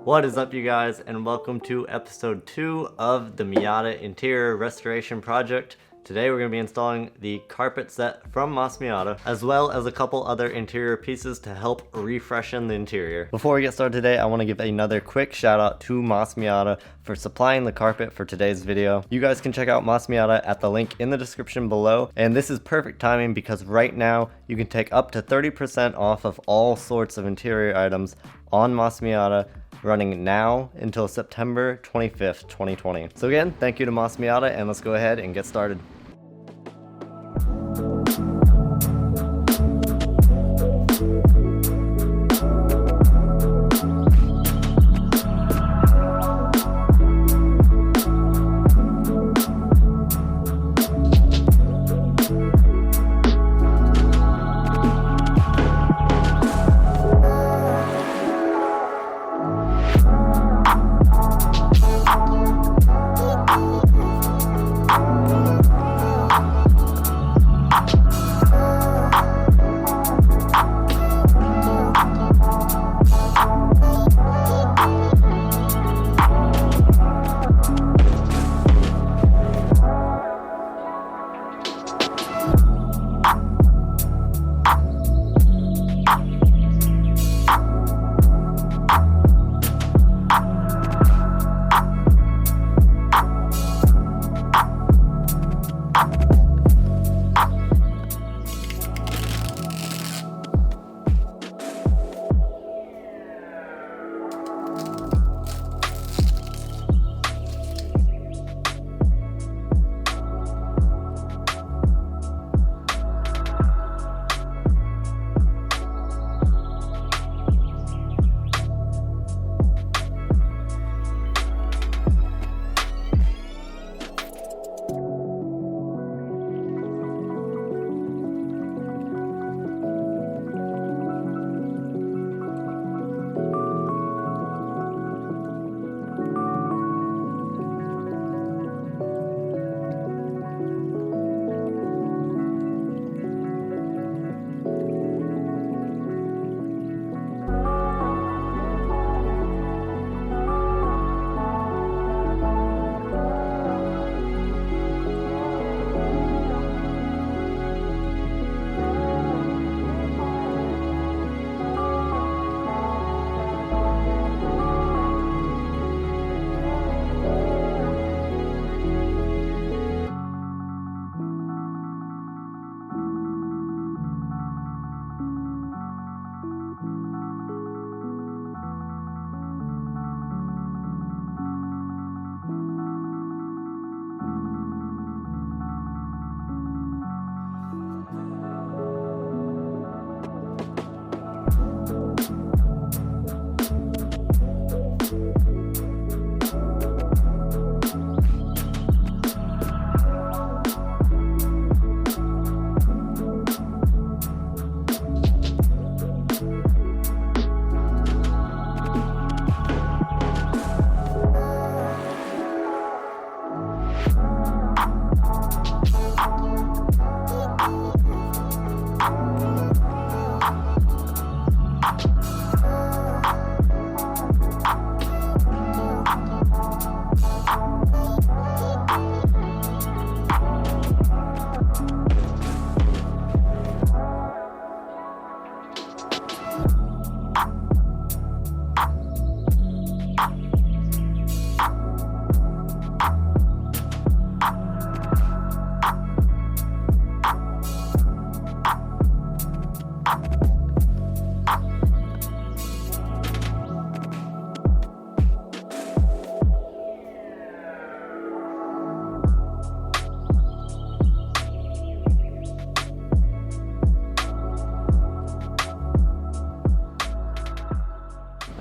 What is up, you guys, and welcome to episode 2 of the Miata interior restoration project. Today we're going to be installing the carpet set from Moss Miata, as well as a couple other interior pieces to help refreshen the interior. Before we get started today, I want to give another quick shout out to Moss Miata for supplying the carpet for today's video. You guys can check out Moss Miata at the link in the description below, and this is perfect timing because right now you can take up to 30% off of all sorts of interior items on Moss Miata, running now until September 25th, 2020. So again, thank you to Moss Miata, and let's go ahead and get started.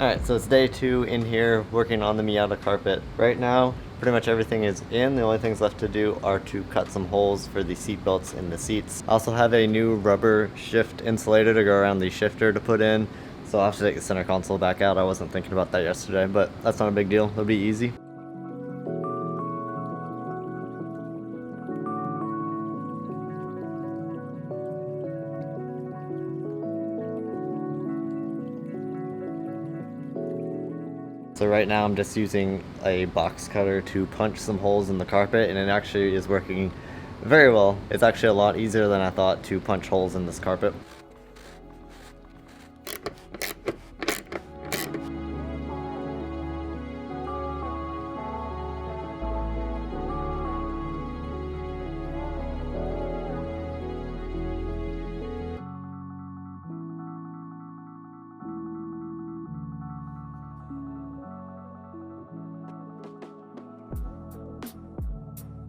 Alright, so it's day 2 in here working on the Miata carpet. Right now, pretty much everything is in. The only things left to do are to cut some holes for the seat belts in the seats. I also have a new rubber shift insulator to go around the shifter to put in, so I'll have to take the center console back out. I wasn't thinking about that yesterday, but that's not a big deal. It'll be easy. So right now I'm just using a box cutter to punch some holes in the carpet, and it actually is working very well. It's actually a lot easier than I thought to punch holes in this carpet.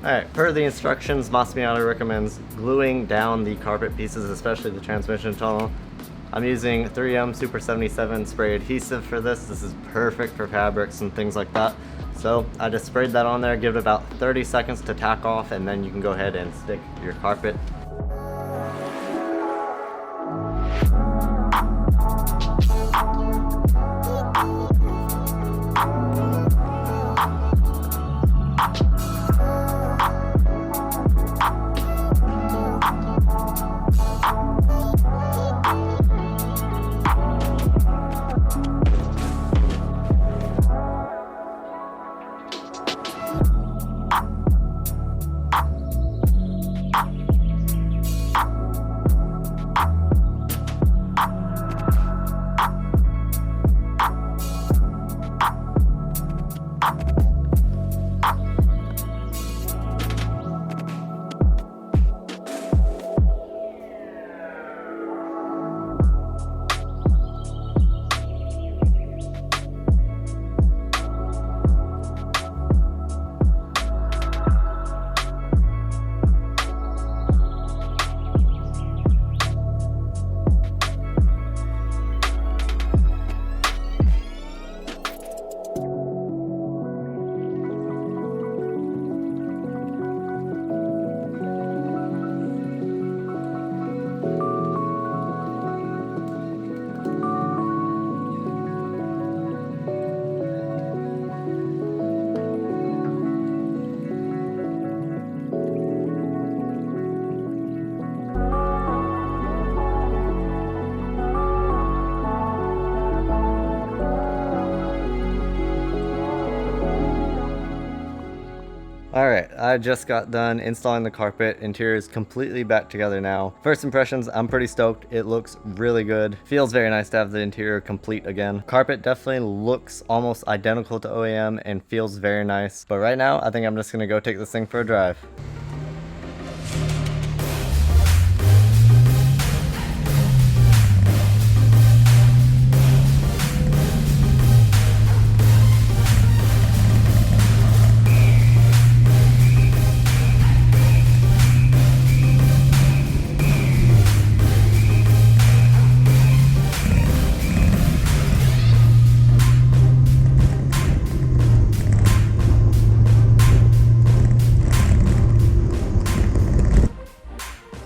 Alright, per the instructions, Moss Miata recommends gluing down the carpet pieces, especially the transmission tunnel. I'm using 3M Super 77 spray adhesive for this. This is perfect for fabrics and things like that. So I just sprayed that on there, give it about 30 seconds to tack off, and then you can go ahead and stick your carpet. Alright, I just got done installing the carpet. Interior is completely back together now. First impressions, I'm pretty stoked. It looks really good. Feels very nice to have the interior complete again. Carpet definitely looks almost identical to OEM and feels very nice. But right now, I think I'm just gonna go take this thing for a drive.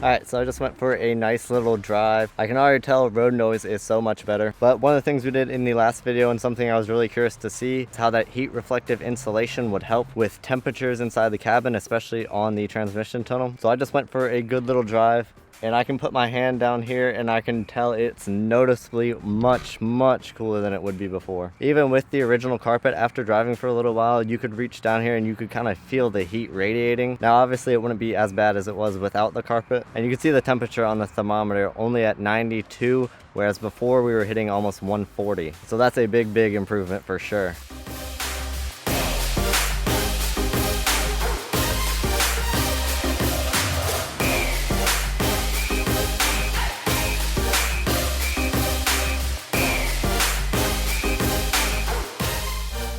Alright, so I just went for a nice little drive. I can already tell road noise is so much better. But one of the things we did in the last video, and something I was really curious to see, is how that heat reflective insulation would help with temperatures inside the cabin, especially on the transmission tunnel. So I just went for a good little drive. And I can put my hand down here and I can tell it's noticeably much cooler than it would be before. Even with the original carpet, after driving for a little while, you could reach down here and you could kind of feel the heat radiating. Now obviously it wouldn't be as bad as it was without the carpet. And you can see the temperature on the thermometer only at 92, whereas before we were hitting almost 140. So that's a big improvement for sure.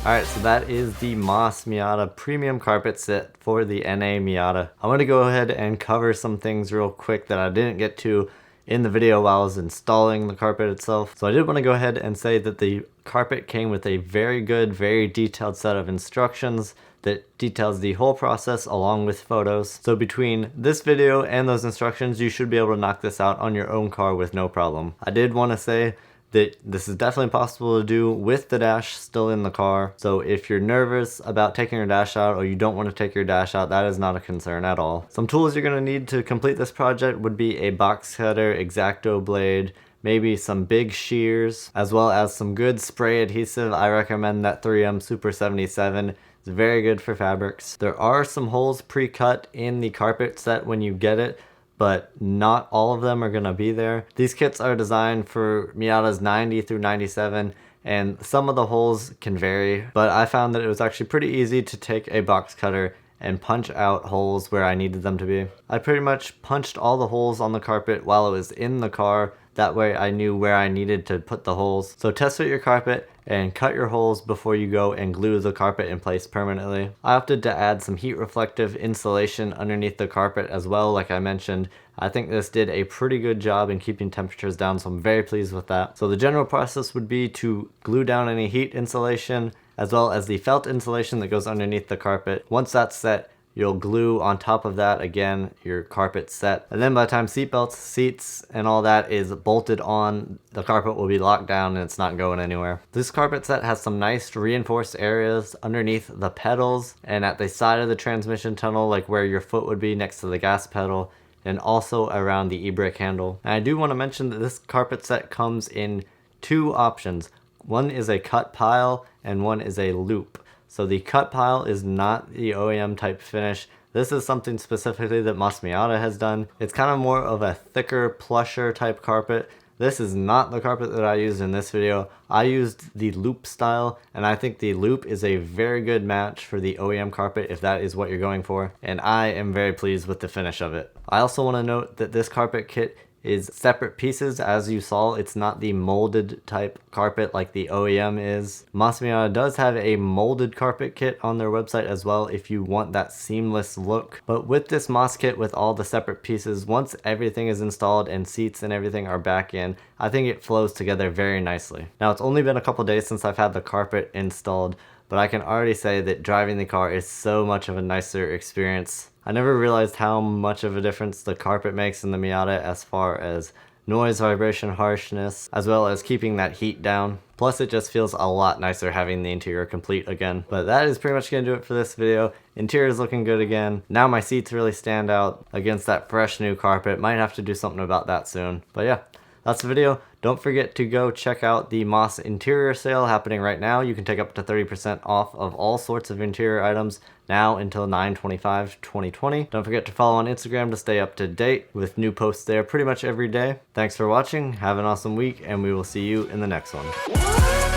Alright, so that is the Moss Miata premium carpet set for the NA Miata. I'm going to go ahead and cover some things real quick that I didn't get to in the video while I was installing the carpet itself. So I did want to go ahead and say that the carpet came with a very good, very detailed set of instructions that details the whole process along with photos. So between this video and those instructions, you should be able to knock this out on your own car with no problem. I did want to say that this is definitely possible to do with the dash still in the car. So if you're nervous about taking your dash out or you don't want to take your dash out, that is not a concern at all. Some tools you're going to need to complete this project would be a box cutter, X-Acto blade, maybe some big shears, as well as some good spray adhesive. I recommend that 3M Super 77. It's very good for fabrics. There are some holes pre-cut in the carpet set when you get it, but not all of them are gonna be there. These kits are designed for Miatas 90 through 97, and some of the holes can vary, but I found that it was actually pretty easy to take a box cutter and punch out holes where I needed them to be. I pretty much punched all the holes on the carpet while it was in the car. That way I knew where I needed to put the holes. So test fit your carpet and cut your holes before you go and glue the carpet in place permanently. I opted to add some heat reflective insulation underneath the carpet as well, like I mentioned. I think this did a pretty good job in keeping temperatures down, so I'm very pleased with that. So the general process would be to glue down any heat insulation as well as the felt insulation that goes underneath the carpet. Once that's set, you'll glue on top of that again your carpet set. And then by the time seatbelts, seats, and all that is bolted on, the carpet will be locked down and it's not going anywhere. This carpet set has some nice reinforced areas underneath the pedals and at the side of the transmission tunnel, like where your foot would be next to the gas pedal, and also around the e-brake handle. And I do want to mention that this carpet set comes in two options. One is a cut pile and one is a loop. So the cut pile is not the OEM type finish. This is something specifically that Moss Miata has done. It's kind of more of a thicker, plusher type carpet. This is not the carpet that I used in this video. I used the loop style, and I think the loop is a very good match for the OEM carpet if that is what you're going for, and I am very pleased with the finish of it. I also want to note that this carpet kit is separate pieces. As you saw, it's not the molded type carpet like the OEM is. Moss Miata does have a molded carpet kit on their website as well if you want that seamless look. But with this Moss kit with all the separate pieces, once everything is installed and seats and everything are back in, I think it flows together very nicely. Now, it's only been a couple days since I've had the carpet installed, but I can already say that driving the car is so much of a nicer experience. I never realized how much of a difference the carpet makes in the Miata as far as noise, vibration, harshness, as well as keeping that heat down. Plus it just feels a lot nicer having the interior complete again. But that is pretty much going to do it for this video. Interior is looking good again. Now my seats really stand out against that fresh new carpet. Might have to do something about that soon. But yeah, that's the video. Don't forget to go check out the Moss interior sale happening right now. You can take up to 30% off of all sorts of interior items now until 9/25/2020. Don't forget to follow on Instagram to stay up to date with new posts there pretty much every day. Thanks for watching, have an awesome week, and we will see you in the next one.